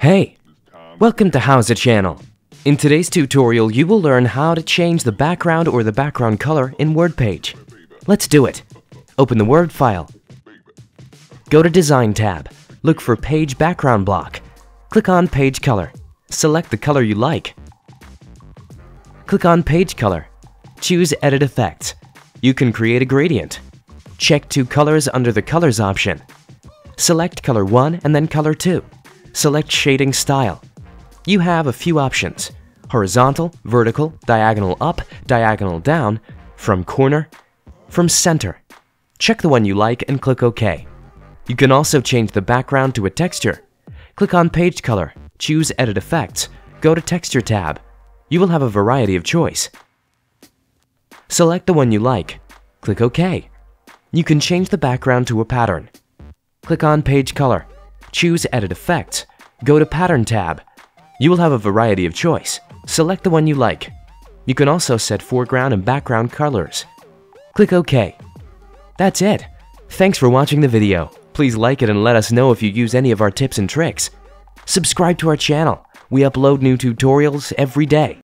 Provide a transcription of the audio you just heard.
Hey, welcome to How's It channel. In today's tutorial, you will learn how to change the background or the background color in Word page. Let's do it. Open the Word file. Go to Design tab. Look for Page Background block. Click on Page Color. Select the color you like. Click on Page Color. Choose Edit Effects. You can create a gradient. Check two colors under the Colors option. Select Color 1 and then Color 2. Select Shading Style. You have a few options: horizontal, vertical, diagonal up, diagonal down, from corner, from center. Check the one you like and click OK. You can also change the background to a texture. Click on Page Color, choose Edit Effects, go to Texture tab. You will have a variety of choice. Select the one you like. Click OK. You can change the background to a pattern. Click on Page Color, choose Edit Effects, go to Pattern tab. You will have a variety of choice. Select the one you like. You can also set foreground and background colors. Click OK. That's it. Thanks for watching the video. Please like it and let us know if you use any of our tips and tricks. Subscribe to our channel. We upload new tutorials every day.